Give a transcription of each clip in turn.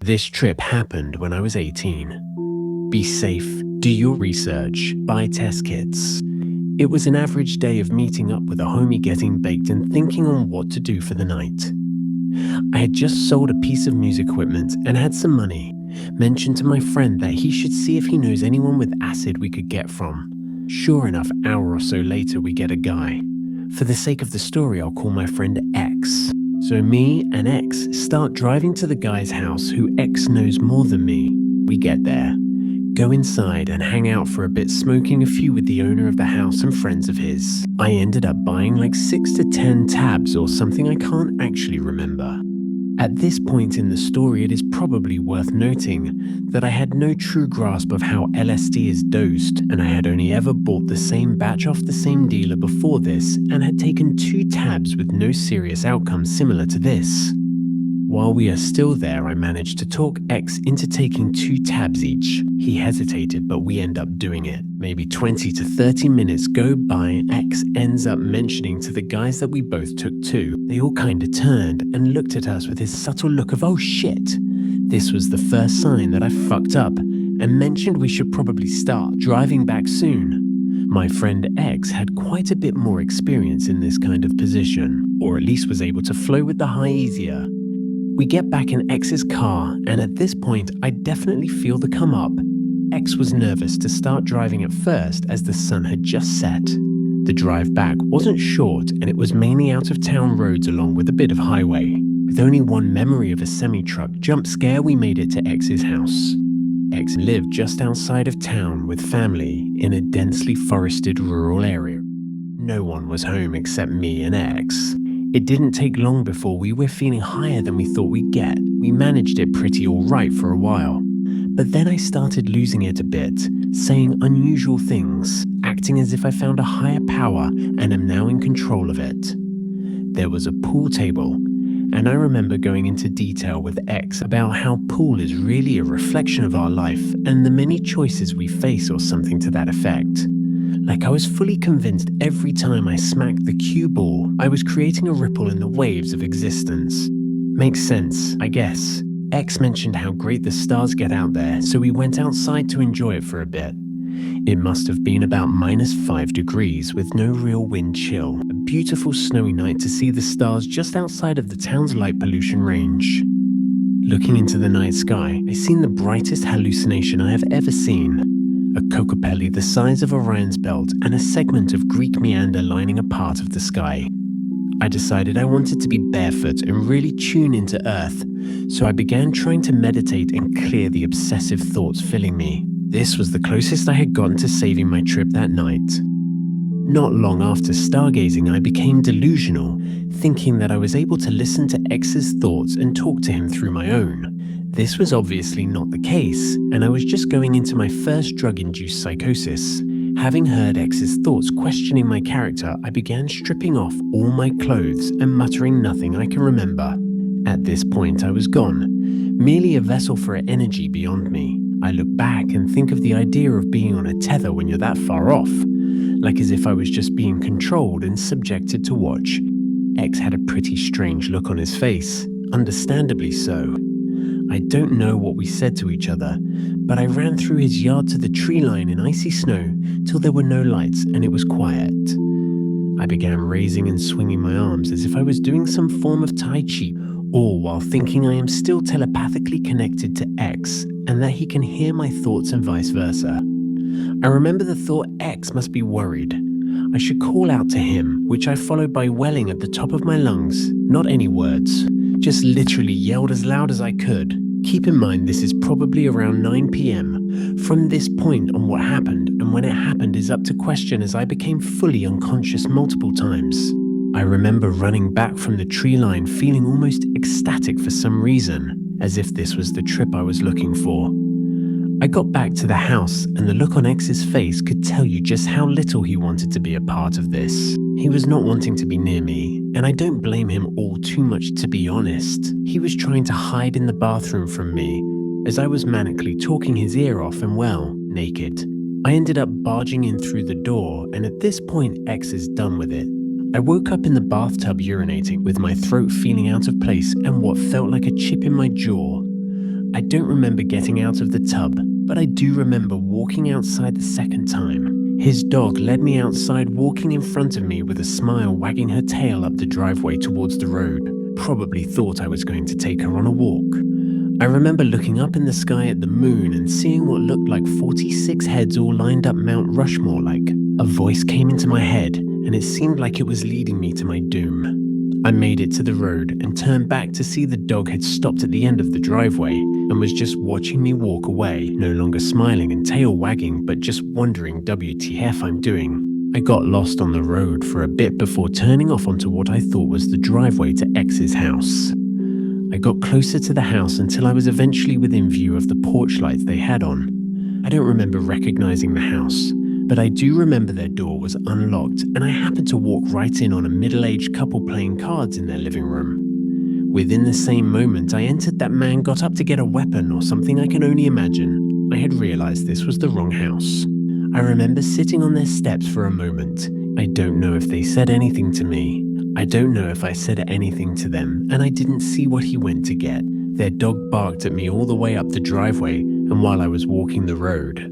This trip happened when I was 18. Be safe, do your research, buy test kits. It was an average day of meeting up with a homie, getting baked and thinking on what to do for the night. I had just sold a piece of music equipment and had some money. Mentioned to my friend that he should see if he knows anyone with acid we could get from. Sure enough, an hour or so later we get a guy. For the sake of the story, I'll call my friend X. So me and X start driving to the guy's house who X knows more than me. We get there, go inside and hang out for a bit, smoking a few with the owner of the house and friends of his. I ended up buying like 6 to 10 tabs or something, I can't actually remember. At this point in the story, it is probably worth noting that I had no true grasp of how LSD is dosed, and I had only ever bought the same batch off the same dealer before this and had taken 2 tabs with no serious outcome similar to this. While we are still there, I managed to talk X into taking 2 tabs each. He hesitated, but we end up doing it. Maybe 20 to 30 minutes go by, X ends up mentioning to the guys that we both took 2. They all kinda turned and looked at us with his subtle look of, oh shit. This was the first sign that I fucked up and mentioned we should probably start driving back soon. My friend X had quite a bit more experience in this kind of position, or at least was able to flow with the high easier. We get back in X's car, and at this point, I definitely feel the come up. X was nervous to start driving at first as the sun had just set. The drive back wasn't short, and it was mainly out of town roads along with a bit of highway. With only one memory of a semi-truck jump scare, we made it to X's house. X lived just outside of town with family in a densely forested rural area. No one was home except me and X. It didn't take long before we were feeling higher than we thought we'd get. We managed it pretty alright for a while. But then I started losing it a bit, saying unusual things, acting as if I found a higher power and am now in control of it. There was a pool table, and I remember going into detail with X about how pool is really a reflection of our life and the many choices we face, or something to that effect. Like I was fully convinced every time I smacked the cue ball, I was creating a ripple in the waves of existence. Makes sense, I guess. X mentioned how great the stars get out there, so we went outside to enjoy it for a bit. It must have been about -5 degrees with no real wind chill. A beautiful snowy night to see the stars just outside of the town's light pollution range. Looking into the night sky, I seen the brightest hallucination I have ever seen. A cocopelli the size of Orion's belt and a segment of Greek meander lining a part of the sky. I decided I wanted to be barefoot and really tune into Earth, so I began trying to meditate and clear the obsessive thoughts filling me. This was the closest I had gotten to saving my trip that night. Not long after stargazing, I became delusional, thinking that I was able to listen to X's thoughts and talk to him through my own. This was obviously not the case, and I was just going into my first drug-induced psychosis. Having heard X's thoughts questioning my character, I began stripping off all my clothes and muttering nothing I can remember. At this point, I was gone, merely a vessel for energy beyond me. I look back and think of the idea of being on a tether when you're that far off, like as if I was just being controlled and subjected to watch. X had a pretty strange look on his face, understandably so. I don't know what we said to each other, but I ran through his yard to the tree line in icy snow till there were no lights and it was quiet. I began raising and swinging my arms as if I was doing some form of Tai Chi, all while thinking I am still telepathically connected to X and that he can hear my thoughts and vice versa. I remember the thought X must be worried. I should call out to him, which I followed by welling at the top of my lungs. Not any words, just literally yelled as loud as I could. Keep in mind this is probably around 9 PM. From this point on, what happened and when it happened is up to question, as I became fully unconscious multiple times. I remember running back from the tree line feeling almost ecstatic for some reason, as if this was the trip I was looking for. I got back to the house and the look on X's face could tell you just how little he wanted to be a part of this. He was not wanting to be near me, and I don't blame him all too much, to be honest. He was trying to hide in the bathroom from me, as I was manically talking his ear off and, well, naked. I ended up barging in through the door, and at this point X is done with it. I woke up in the bathtub urinating, with my throat feeling out of place and what felt like a chip in my jaw. I don't remember getting out of the tub, but I do remember walking outside the second time. His dog led me outside, walking in front of me with a smile, wagging her tail up the driveway towards the road. Probably thought I was going to take her on a walk. I remember looking up in the sky at the moon and seeing what looked like 46 heads all lined up Mount Rushmore-like. A voice came into my head, and it seemed like it was leading me to my doom. I made it to the road and turned back to see the dog had stopped at the end of the driveway and was just watching me walk away, no longer smiling and tail wagging, but just wondering WTF I'm doing. I got lost on the road for a bit before turning off onto what I thought was the driveway to X's house. I got closer to the house until I was eventually within view of the porch lights they had on. I don't remember recognizing the house, but I do remember their door was unlocked and I happened to walk right in on a middle-aged couple playing cards in their living room. Within the same moment I entered, that man got up to get a weapon or something I can only imagine. I had realized this was the wrong house. I remember sitting on their steps for a moment. I don't know if they said anything to me. I don't know if I said anything to them, and I didn't see what he went to get. Their dog barked at me all the way up the driveway and while I was walking the road.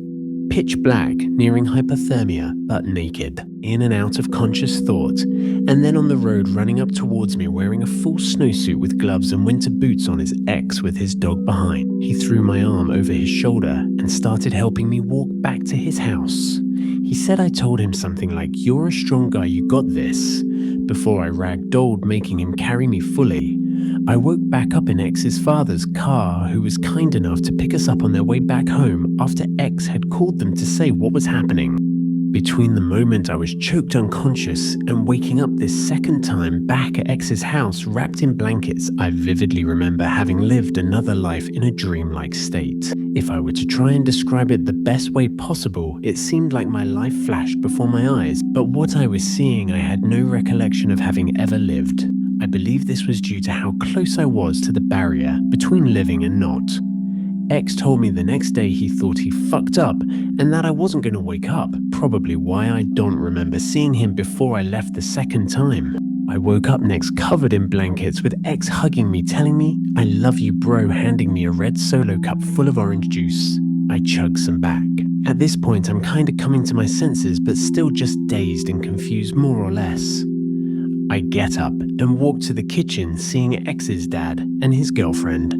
Pitch black, nearing hypothermia, but naked, in and out of conscious thought, and then on the road running up towards me wearing a full snowsuit with gloves and winter boots on his ex with his dog behind. He threw my arm over his shoulder and started helping me walk back to his house. He said I told him something like, "You're a strong guy, you got this," before I ragdolled, making him carry me fully. I woke back up in X's father's car, who was kind enough to pick us up on their way back home after X had called them to say what was happening. Between the moment I was choked unconscious and waking up this second time back at X's house wrapped in blankets, I vividly remember having lived another life in a dreamlike state. If I were to try and describe it the best way possible, it seemed like my life flashed before my eyes, but what I was seeing I had no recollection of having ever lived. I believe this was due to how close I was to the barrier between living and not. X told me the next day he thought he fucked up and that I wasn't going to wake up, probably why I don't remember seeing him before I left the second time. I woke up next covered in blankets with X hugging me, telling me, "I love you bro," handing me a red Solo cup full of orange juice. I chugged some back. At this point I'm kinda coming to my senses, but still just dazed and confused more or less. I get up and walk to the kitchen, seeing X's dad and his girlfriend.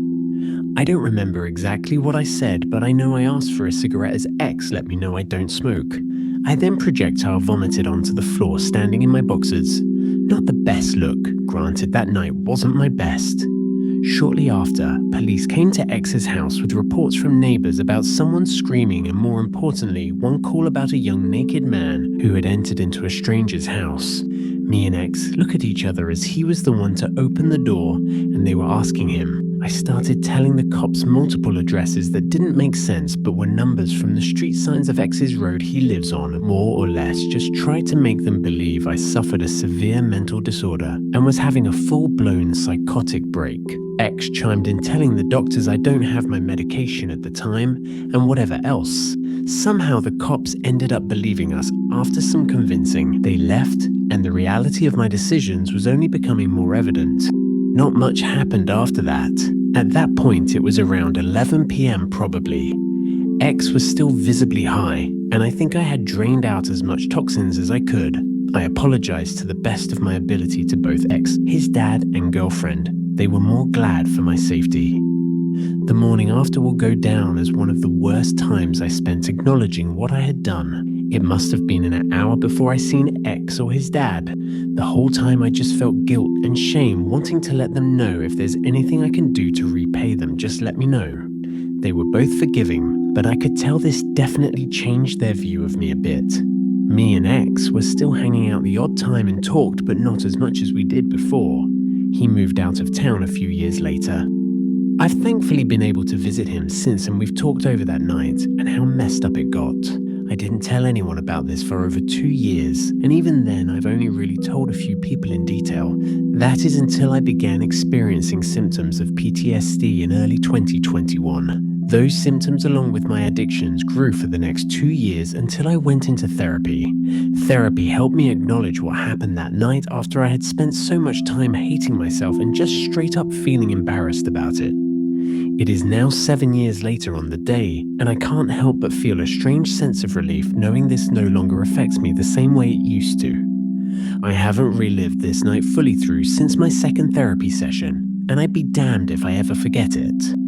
I don't remember exactly what I said, but I know I asked for a cigarette as X let me know I don't smoke. I then projectile vomited onto the floor, standing in my boxers. Not the best look, granted that night wasn't my best. Shortly after, police came to X's house with reports from neighbors about someone screaming and, more importantly, one call about a young naked man who had entered into a stranger's house. Me and X look at each other as he was the one to open the door and they were asking him. I started telling the cops multiple addresses that didn't make sense but were numbers from the street signs of X's road he lives on, more or less just tried to make them believe I suffered a severe mental disorder and was having a full-blown psychotic break. X chimed in telling the doctors I don't have my medication at the time and whatever else. Somehow the cops ended up believing us after some convincing. They left and the reality of my decisions was only becoming more evident. Not much happened after that. At that point it was around 11 p.m. probably. X was still visibly high and I think I had drained out as much toxins as I could. I apologized to the best of my ability to both X, his dad and girlfriend. They were more glad for my safety. The morning after will go down as one of the worst times I spent acknowledging what I had done. It must have been an hour before I seen X or his dad. The whole time I just felt guilt and shame, wanting to let them know if there's anything I can do to repay them, just let me know. They were both forgiving, but I could tell this definitely changed their view of me a bit. Me and X were still hanging out the odd time and talked, but not as much as we did before. He moved out of town a few years later. I've thankfully been able to visit him since, and we've talked over that night and how messed up it got. I didn't tell anyone about this for over 2 years, and even then I've only really told a few people in detail. That is until I began experiencing symptoms of PTSD in early 2021. Those symptoms, along with my addictions, grew for the next 2 years until I went into therapy. Therapy helped me acknowledge what happened that night after I had spent so much time hating myself and just straight up feeling embarrassed about it. It is now 7 years later on the day, and I can't help but feel a strange sense of relief knowing this no longer affects me the same way it used to. I haven't relived this night fully through since my second therapy session, and I'd be damned if I ever forget it.